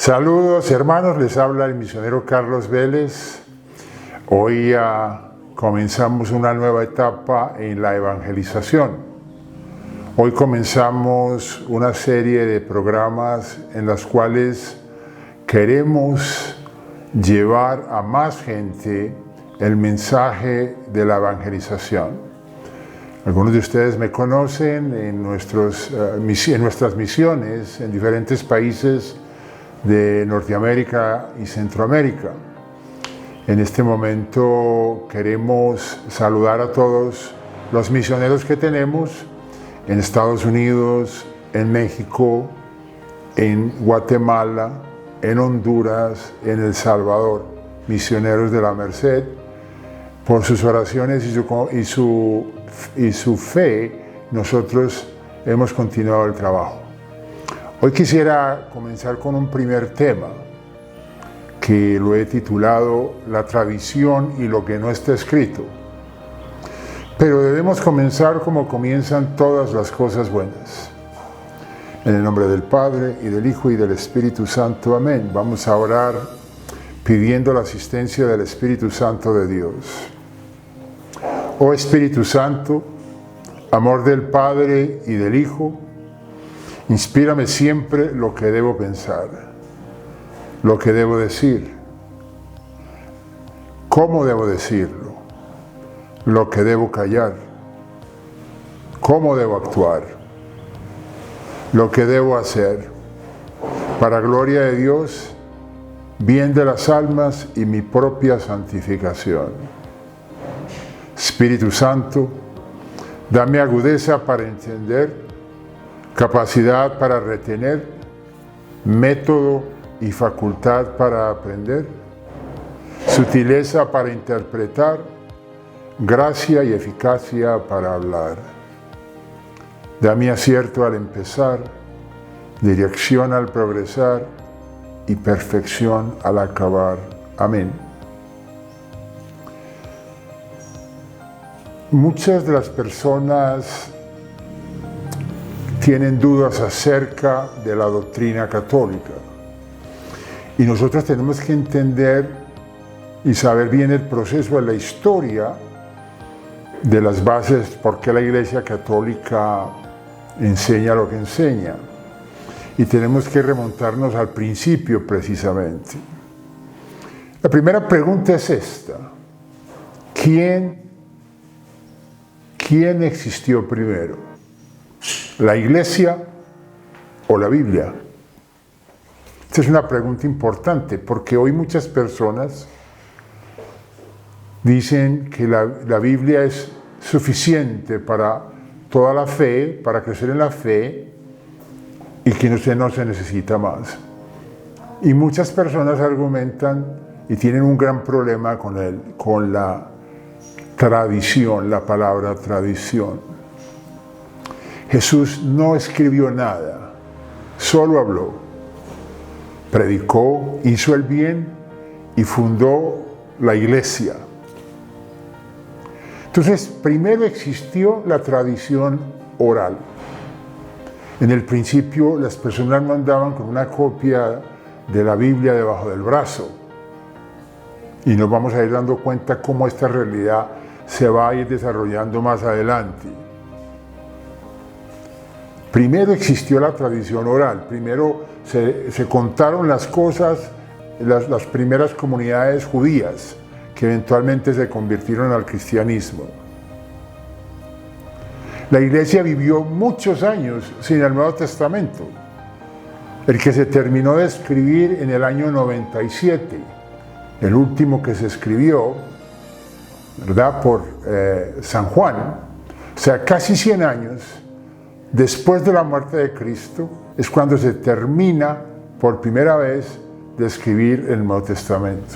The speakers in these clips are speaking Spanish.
Saludos hermanos, les habla el misionero Carlos Vélez. Hoy comenzamos una nueva etapa en la evangelización. Hoy comenzamos una serie de programas en los cuales queremos llevar a más gente el mensaje de la evangelización. Algunos de ustedes me conocen en nuestras misiones en diferentes países de Norteamérica y Centroamérica. En este momento queremos saludar a todos los misioneros que tenemos en Estados Unidos, en México, en Guatemala, en Honduras, en El Salvador, misioneros de la Merced. Por sus oraciones y su fe, nosotros hemos continuado el trabajo. Hoy quisiera comenzar con un primer tema que lo he titulado La tradición y lo que no está escrito. Pero debemos comenzar como comienzan todas las cosas buenas. En el nombre del Padre, y del Hijo, y del Espíritu Santo. Amén. Vamos a orar pidiendo la asistencia del Espíritu Santo de Dios. Oh Espíritu Santo, amor del Padre y del Hijo, inspírame siempre lo que debo pensar, lo que debo decir, cómo debo decirlo, lo que debo callar, cómo debo actuar, lo que debo hacer, para gloria de Dios, bien de las almas y mi propia santificación. Espíritu Santo, dame agudeza para entender, capacidad para retener, método y facultad para aprender, sutileza para interpretar, gracia y eficacia para hablar. Dame acierto al empezar, dirección al progresar y perfección al acabar. Amén. Muchas de las personas tienen dudas acerca de la doctrina católica. Y nosotros tenemos que entender y saber bien el proceso de la historia de las bases, por qué la Iglesia Católica enseña lo que enseña. Y tenemos que remontarnos al principio precisamente. La primera pregunta es esta: ¿Quién existió primero? ¿La Iglesia o la Biblia? Esta es una pregunta importante porque hoy muchas personas dicen que la Biblia es suficiente para toda la fe, para crecer en la fe, y que no se necesita más. Y muchas personas argumentan y tienen un gran problema con la tradición, la palabra tradición. Jesús no escribió nada, solo habló, predicó, hizo el bien y fundó la iglesia. Entonces, primero existió la tradición oral. En el principio, las personas no andaban con una copia de la Biblia debajo del brazo. Y nos vamos a ir dando cuenta cómo esta realidad se va a ir desarrollando más adelante. Primero existió la tradición oral, primero se contaron las cosas, las primeras comunidades judías que eventualmente se convirtieron al cristianismo. La Iglesia vivió muchos años sin el Nuevo Testamento, el que se terminó de escribir en el año 97, el último que se escribió, ¿verdad?, por San Juan, o sea, casi 100 años. Después de la muerte de Cristo es cuando se termina por primera vez de escribir el Nuevo Testamento.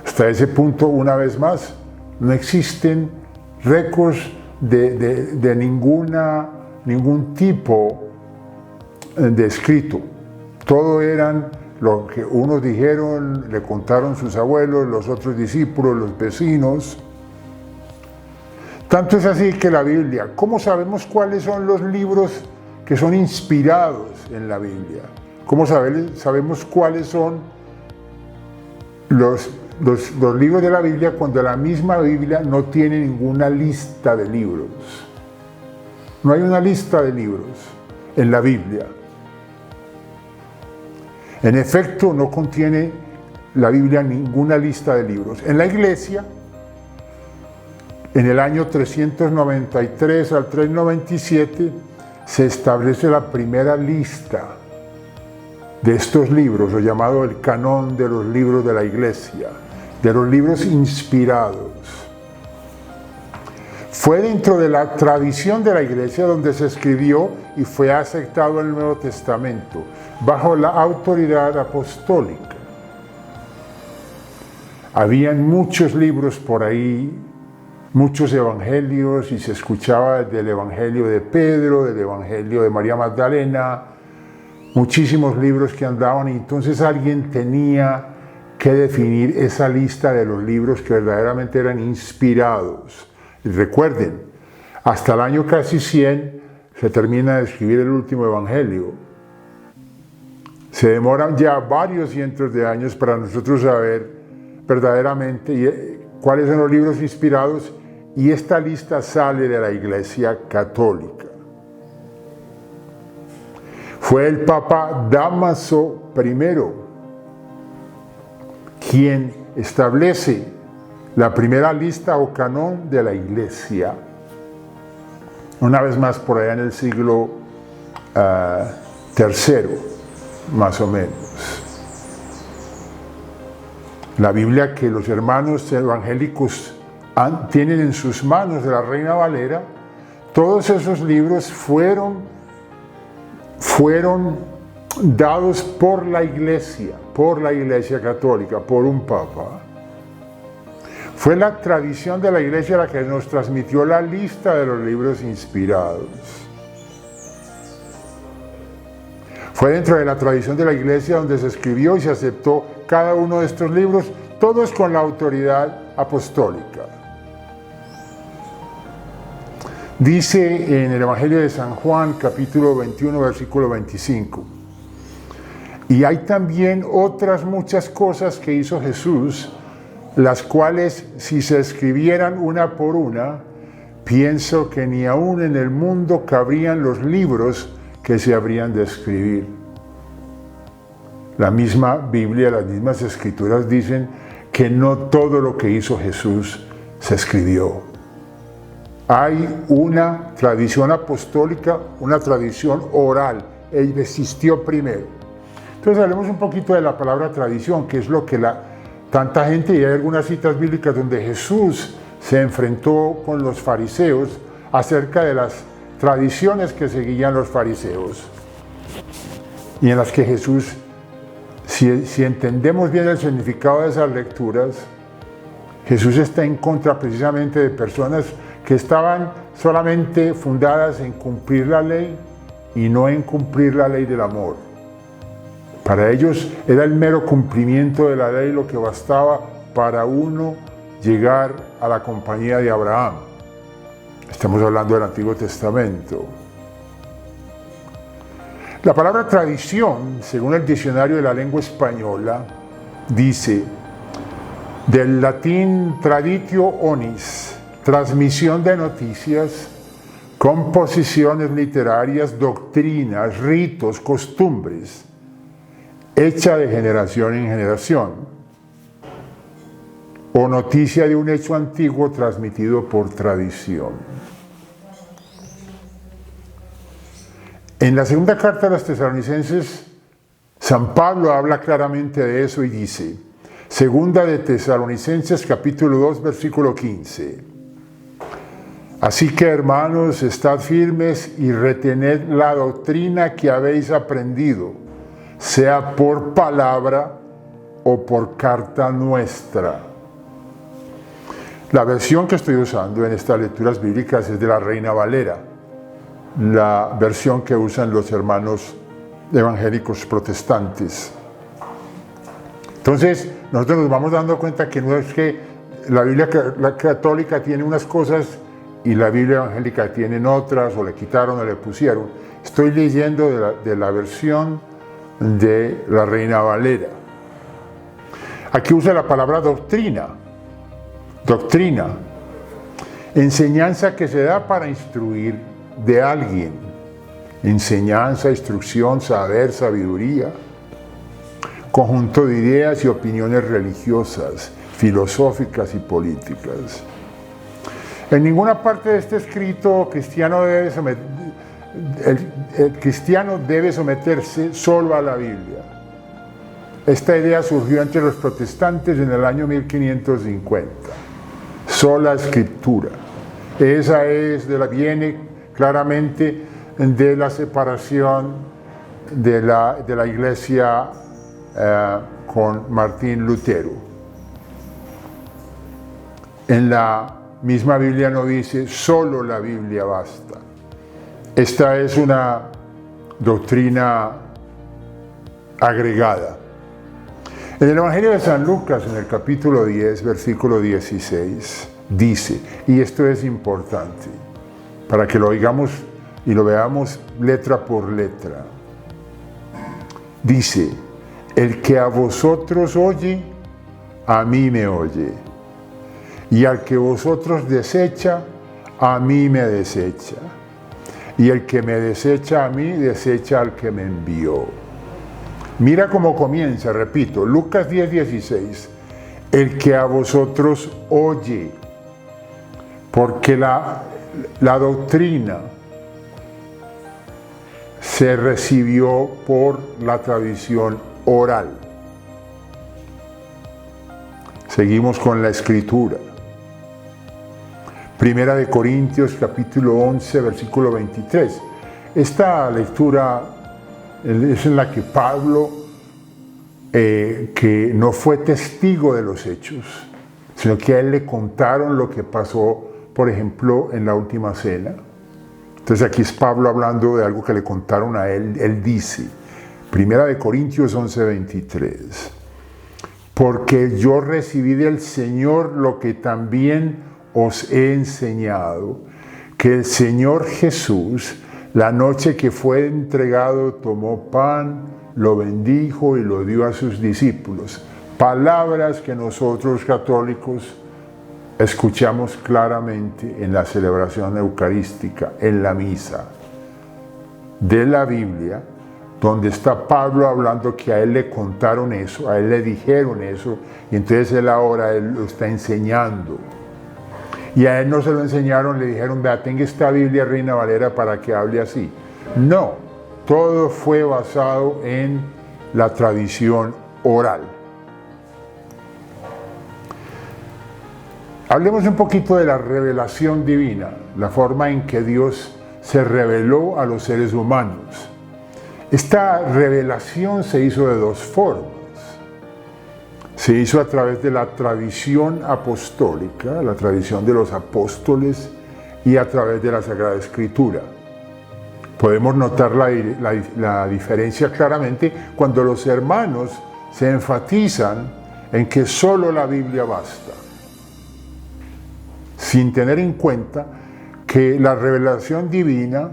Hasta ese punto, una vez más, no existen récords de ningún tipo de escrito. Todo eran lo que unos dijeron, le contaron sus abuelos, los otros discípulos, los vecinos. Tanto es así que la Biblia, ¿cómo sabemos cuáles son los libros que son inspirados en la Biblia? ¿Cómo sabemos cuáles son los libros de la Biblia cuando la misma Biblia no tiene ninguna lista de libros? No hay una lista de libros en la Biblia. En efecto, no contiene la Biblia ninguna lista de libros. En la Iglesia, en el año 393 al 397, se establece la primera lista de estos libros, lo llamado el canón de los libros de la Iglesia, de los libros inspirados. Fue dentro de la tradición de la Iglesia donde se escribió y fue aceptado en el Nuevo Testamento, bajo la autoridad apostólica. Habían muchos libros por ahí, muchos evangelios, y se escuchaba del evangelio de Pedro, del evangelio de María Magdalena, muchísimos libros que andaban, y entonces alguien tenía que definir esa lista de los libros que verdaderamente eran inspirados. Y recuerden, hasta el año casi 100 se termina de escribir el último evangelio. Se demoran ya varios cientos de años para nosotros saber verdaderamente cuáles son los libros inspirados, y esta lista sale de la Iglesia Católica. Fue el Papa Dámaso I quien establece la primera lista o canón de la Iglesia, una vez más por allá en el siglo III, más o menos. La Biblia que los hermanos evangélicos tienen en sus manos de la Reina Valera, todos esos libros fueron dados por la Iglesia Católica, por un Papa. Fue la tradición de la Iglesia la que nos transmitió la lista de los libros inspirados. Fue dentro de la tradición de la Iglesia donde se escribió y se aceptó cada uno de estos libros, todos con la autoridad apostólica. Dice en el Evangelio de San Juan, capítulo 21, versículo 25, y hay también otras muchas cosas que hizo Jesús, las cuales si se escribieran una por una, pienso que ni aún en el mundo cabrían los libros que se habrían de escribir. La misma Biblia, las mismas Escrituras dicen que no todo lo que hizo Jesús se escribió. Hay una tradición apostólica, una tradición oral, ella existió primero. Entonces hablemos un poquito de la palabra tradición, que es lo que tanta gente, y hay algunas citas bíblicas donde Jesús se enfrentó con los fariseos acerca de las tradiciones que seguían los fariseos, y en las que Jesús, si entendemos bien el significado de esas lecturas, Jesús está en contra precisamente de personas que estaban solamente fundadas en cumplir la ley y no en cumplir la ley del amor. Para ellos era el mero cumplimiento de la ley lo que bastaba para uno llegar a la compañía de Abraham. Estamos hablando del Antiguo Testamento. La palabra tradición, según el diccionario de la lengua española, dice, del latín traditio onis, transmisión de noticias, composiciones literarias, doctrinas, ritos, costumbres, hecha de generación en generación, o noticia de un hecho antiguo transmitido por tradición. En la segunda carta a los Tesalonicenses, San Pablo habla claramente de eso y dice, segunda de Tesalonicenses capítulo 2 versículo 15, así que hermanos, estad firmes y retened la doctrina que habéis aprendido, sea por palabra o por carta nuestra. La versión que estoy usando en estas lecturas bíblicas es de la Reina Valera, la versión que usan los hermanos evangélicos protestantes. Entonces, nosotros nos vamos dando cuenta que no es que la Biblia católica tiene unas cosas y la Biblia evangélica tienen otras, o le quitaron o le pusieron. Estoy leyendo de la versión de la Reina Valera. Aquí usa la palabra doctrina. Doctrina. Enseñanza que se da para instruir de alguien. Enseñanza, instrucción, saber, sabiduría. Conjunto de ideas y opiniones religiosas, filosóficas y políticas. En ninguna parte de este escrito el cristiano debe someterse solo a la Biblia. Esta idea surgió entre los protestantes en el año 1550. Sola escritura. Esa viene claramente de la separación de la Iglesia con Martín Lutero. En la misma Biblia no dice solo la Biblia basta. Esta es una doctrina agregada. En el Evangelio de San Lucas, en el capítulo 10, versículo 16, dice, y esto es importante, para que lo oigamos y lo veamos letra por letra, dice, el que a vosotros oye, a mí me oye, y al que vosotros desecha, a mí me desecha, y el que me desecha a mí, desecha al que me envió. Mira cómo comienza, repito, Lucas 10, 16, el que a vosotros oye, porque la doctrina se recibió por la tradición oral. Seguimos con la escritura. Primera de Corintios capítulo 11 versículo 23. Esta lectura es en la que Pablo, que no fue testigo de los hechos, sino que a él le contaron lo que pasó, por ejemplo, en la última cena. Entonces aquí es Pablo hablando de algo que le contaron a él. Él dice, Primera de Corintios 11, 23, porque yo recibí del Señor lo que también os he enseñado, que el Señor Jesús, la noche que fue entregado, tomó pan, lo bendijo y lo dio a sus discípulos. Palabras que nosotros católicos escuchamos claramente en la celebración eucarística, en la misa de la Biblia, donde está Pablo hablando que a él le contaron eso, a él le dijeron eso, y entonces él lo está enseñando. Y a él no se lo enseñaron, le dijeron, vea, tenga esta Biblia Reina Valera para que hable así. No, todo fue basado en la tradición oral. Hablemos un poquito de la revelación divina, la forma en que Dios se reveló a los seres humanos. Esta revelación se hizo de dos formas. Se hizo a través de la tradición apostólica, la tradición de los apóstoles, y a través de la Sagrada Escritura. Podemos notar la diferencia claramente cuando los hermanos se enfatizan en que solo la Biblia basta, sin tener en cuenta que la revelación divina,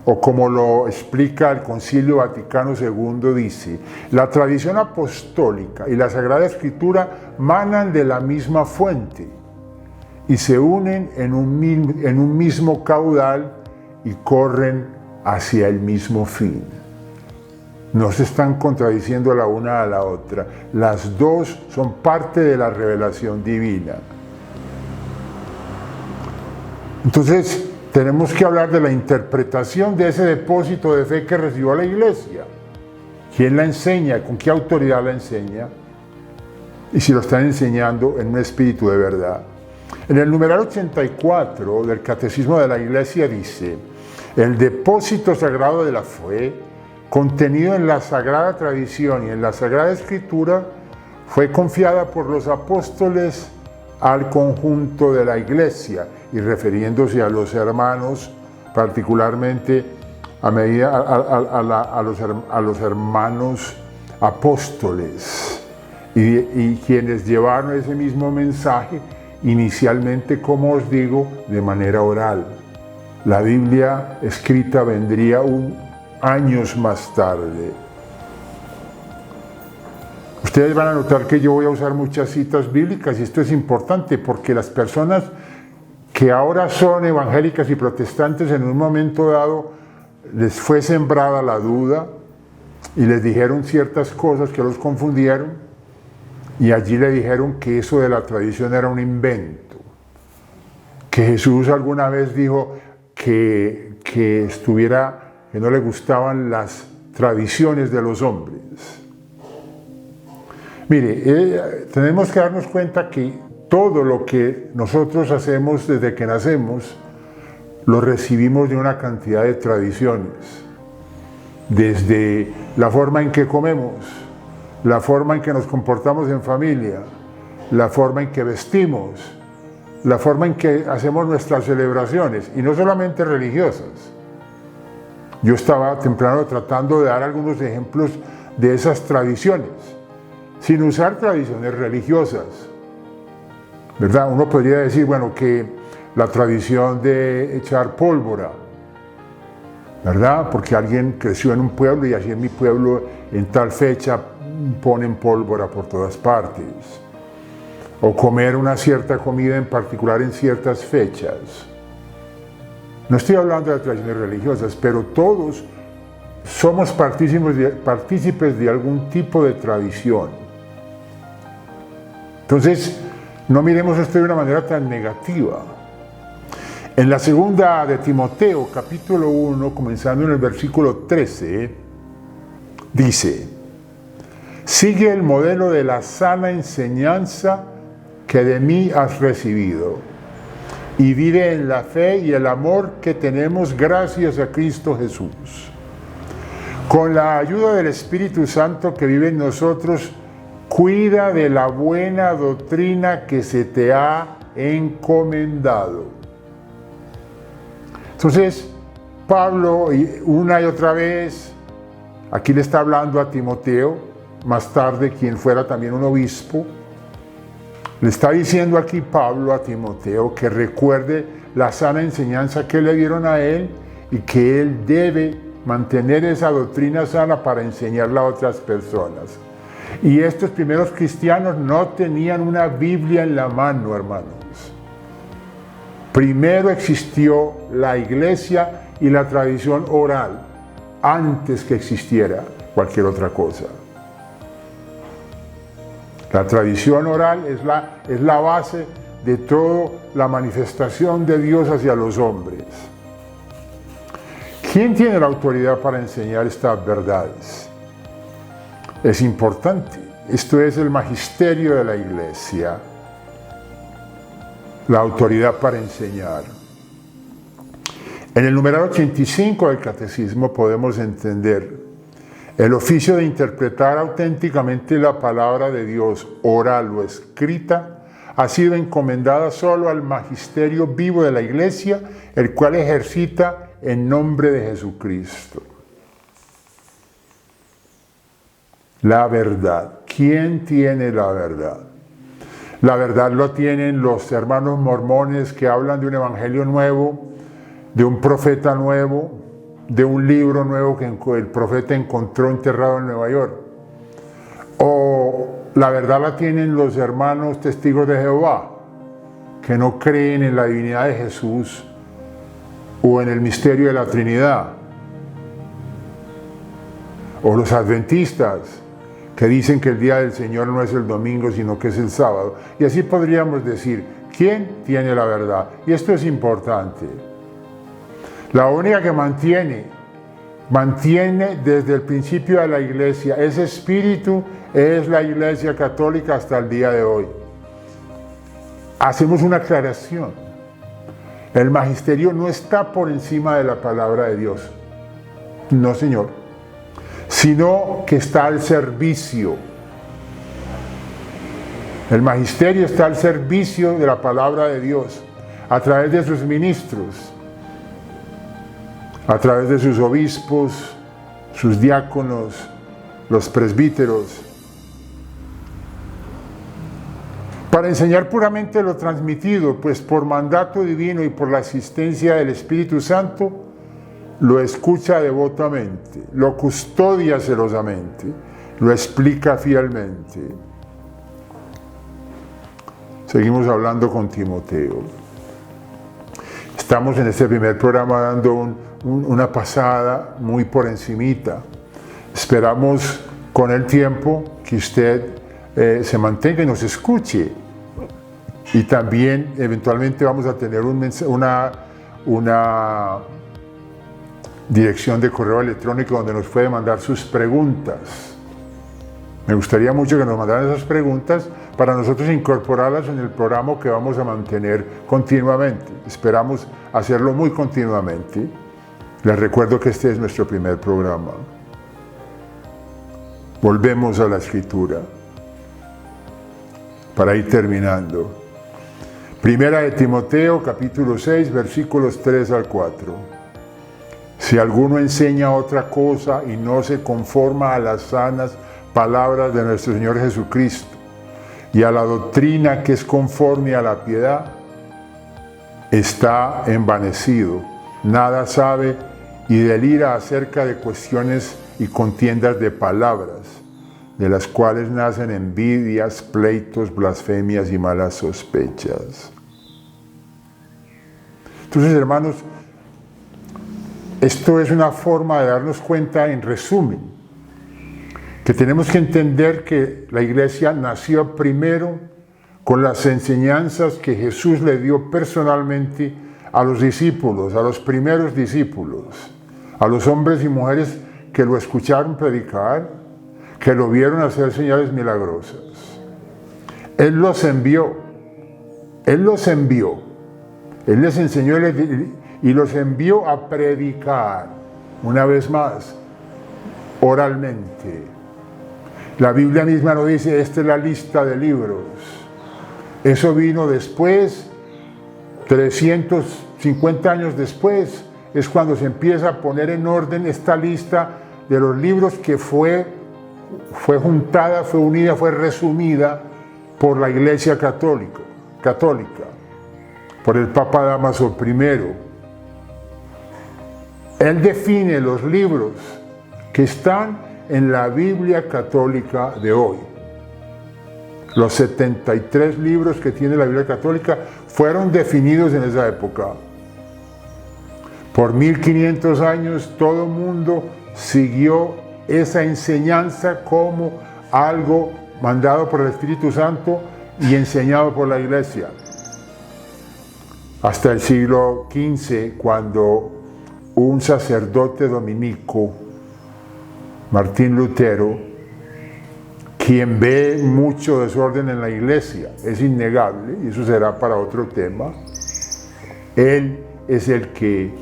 o como lo explica el Concilio Vaticano II, dice, la tradición apostólica y la Sagrada Escritura manan de la misma fuente y se unen en un mismo caudal y corren hacia el mismo fin. No se están contradiciendo la una a la otra. Las dos son parte de la revelación divina. Entonces, tenemos que hablar de la interpretación de ese depósito de fe que recibió la Iglesia. ¿Quién la enseña? ¿Con qué autoridad la enseña? Y si lo están enseñando en un espíritu de verdad. En el numeral 84 del Catecismo de la Iglesia dice, el depósito sagrado de la fe, contenido en la Sagrada Tradición y en la Sagrada Escritura, fue confiada por los apóstoles al conjunto de la Iglesia, y refiriéndose a los hermanos, particularmente a los hermanos apóstoles, y quienes llevaron ese mismo mensaje inicialmente, como os digo, de manera oral. La Biblia escrita vendría años más tarde. Ustedes van a notar que yo voy a usar muchas citas bíblicas y esto es importante porque las personas que ahora son evangélicas y protestantes en un momento dado les fue sembrada la duda y les dijeron ciertas cosas que los confundieron y allí le dijeron que eso de la tradición era un invento, que Jesús alguna vez dijo que no le gustaban las tradiciones de los hombres. Mire, tenemos que darnos cuenta que todo lo que nosotros hacemos desde que nacemos, lo recibimos de una cantidad de tradiciones. Desde la forma en que comemos, la forma en que nos comportamos en familia, la forma en que vestimos, la forma en que hacemos nuestras celebraciones, y no solamente religiosas. Yo estaba temprano tratando de dar algunos ejemplos de esas tradiciones, sin usar tradiciones religiosas, ¿verdad? Uno podría decir, bueno, que la tradición de echar pólvora, ¿verdad? Porque alguien creció en un pueblo y así en mi pueblo en tal fecha ponen pólvora por todas partes. O comer una cierta comida en particular en ciertas fechas. No estoy hablando de tradiciones religiosas, pero todos somos partícipes de algún tipo de tradición. Entonces, no miremos esto de una manera tan negativa. En la segunda de Timoteo, capítulo 1, comenzando en el versículo 13, dice: sigue el modelo de la sana enseñanza que de mí has recibido, y vive en la fe y el amor que tenemos gracias a Cristo Jesús. Con la ayuda del Espíritu Santo que vive en nosotros, cuida de la buena doctrina que se te ha encomendado. Entonces, Pablo, una y otra vez, aquí le está hablando a Timoteo, más tarde quien fuera también un obispo, le está diciendo aquí Pablo a Timoteo que recuerde la sana enseñanza que le dieron a él y que él debe mantener esa doctrina sana para enseñarla a otras personas. Y estos primeros cristianos no tenían una Biblia en la mano, hermanos. Primero existió la iglesia y la tradición oral antes que existiera cualquier otra cosa. La tradición oral es la base de toda la manifestación de Dios hacia los hombres. ¿Quién tiene la autoridad para enseñar estas verdades? Es importante. Esto es el magisterio de la iglesia, la autoridad para enseñar. En el numeral 85 del Catecismo podemos entender: el oficio de interpretar auténticamente la palabra de Dios, oral o escrita, ha sido encomendada solo al magisterio vivo de la iglesia, el cual ejercita en nombre de Jesucristo. La verdad. ¿Quién tiene la verdad? La verdad lo tienen los hermanos mormones que hablan de un evangelio nuevo, de un profeta nuevo, de un libro nuevo que el profeta encontró enterrado en Nueva York. O la verdad la tienen los hermanos testigos de Jehová, que no creen en la divinidad de Jesús o en el misterio de la Trinidad. O los adventistas, que dicen que el día del Señor no es el domingo, sino que es el sábado. Y así podríamos decir, ¿quién tiene la verdad? Y esto es importante. La única que mantiene desde el principio de la iglesia ese espíritu es la Iglesia Católica hasta el día de hoy. Hacemos una aclaración. El magisterio no está por encima de la palabra de Dios. No, señor. Sino que está al servicio. El magisterio está al servicio de la palabra de Dios a través de sus ministros, a través de sus obispos, sus diáconos, los presbíteros, para enseñar puramente lo transmitido, pues por mandato divino y por la asistencia del Espíritu Santo, lo escucha devotamente, lo custodia celosamente lo explica fielmente. Seguimos hablando con Timoteo. Estamos en este primer programa dando una pasada muy por encimita. Esperamos con el tiempo que usted se mantenga y nos escuche. Y también eventualmente vamos a tener una dirección de correo electrónico donde nos puede mandar sus preguntas. Me gustaría mucho que nos mandaran esas preguntas para nosotros incorporarlas en el programa que vamos a mantener continuamente. Esperamos hacerlo muy continuamente. Les recuerdo que este es nuestro primer programa. Volvemos a la Escritura para ir terminando. Primera de Timoteo, capítulo 6, versículos 3 al 4. Si alguno enseña otra cosa y no se conforma a las sanas palabras de nuestro Señor Jesucristo y a la doctrina que es conforme a la piedad, está envanecido, nada sabe y delira acerca de cuestiones y contiendas de palabras, de las cuales nacen envidias, pleitos, blasfemias y malas sospechas. Entonces, hermanos, esto es una forma de darnos cuenta, en resumen, que tenemos que entender que la iglesia nació primero con las enseñanzas que Jesús le dio personalmente a los discípulos, a los primeros discípulos, a los hombres y mujeres que lo escucharon predicar, que lo vieron hacer señales milagrosas. Él los envió, Él les enseñó y los envió a predicar, una vez más, oralmente. La Biblia misma nos dice, esta es la lista de libros. Eso vino después, 350 años después, es cuando se empieza a poner en orden esta lista de los libros que fue juntada, fue unida, fue resumida por la Iglesia católica, por el Papa Dámaso I. Él define los libros que están en la Biblia católica de hoy. Los 73 libros que tiene la Biblia católica fueron definidos en esa época. Por 1500 años todo el mundo siguió esa enseñanza como algo mandado por el Espíritu Santo y enseñado por la Iglesia. Hasta el siglo XV, cuando un sacerdote dominico, Martín Lutero, quien ve mucho desorden en la iglesia, es innegable, y eso será para otro tema, él es el que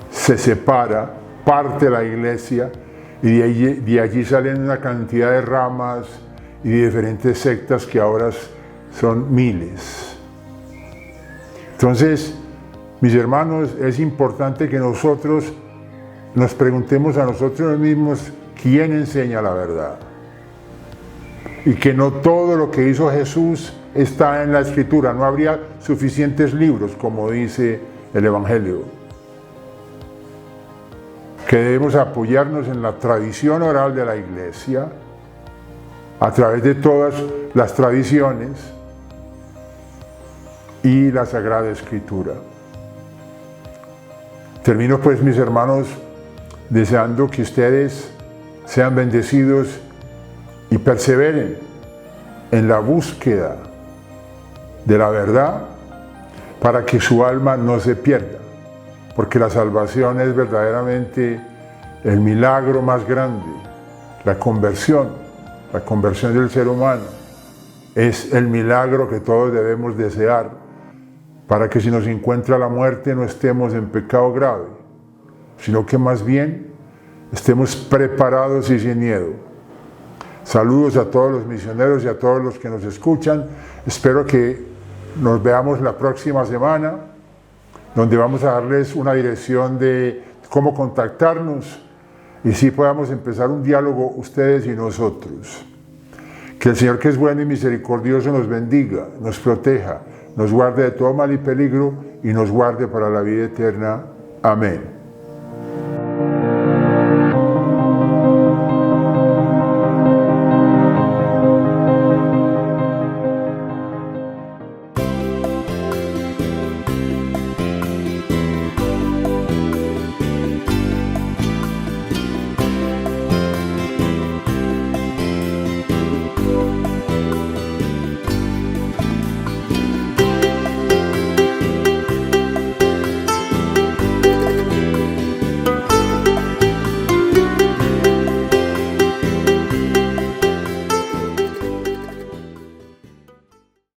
se separa, parte la iglesia, y de allí salen una cantidad de ramas y de diferentes sectas que ahora son miles. Entonces, mis hermanos, es importante que nosotros nos preguntemos a nosotros mismos quién enseña la verdad. Y que no todo lo que hizo Jesús está en la Escritura. No habría suficientes libros, como dice el Evangelio. Que debemos apoyarnos en la tradición oral de la Iglesia, a través de todas las tradiciones y la Sagrada Escritura. Termino pues, mis hermanos, deseando que ustedes sean bendecidos y perseveren en la búsqueda de la verdad para que su alma no se pierda, porque la salvación es verdaderamente el milagro más grande. La conversión del ser humano es el milagro que todos debemos desear para que si nos encuentra la muerte no estemos en pecado grave, sino que más bien estemos preparados y sin miedo. Saludos a todos los misioneros y a todos los que nos escuchan. Espero que nos veamos la próxima semana, donde vamos a darles una dirección de cómo contactarnos y si podamos empezar un diálogo ustedes y nosotros. Que el Señor, que es bueno y misericordioso, nos bendiga, nos proteja, nos guarde de todo mal y peligro y nos guarde para la vida eterna. Amén.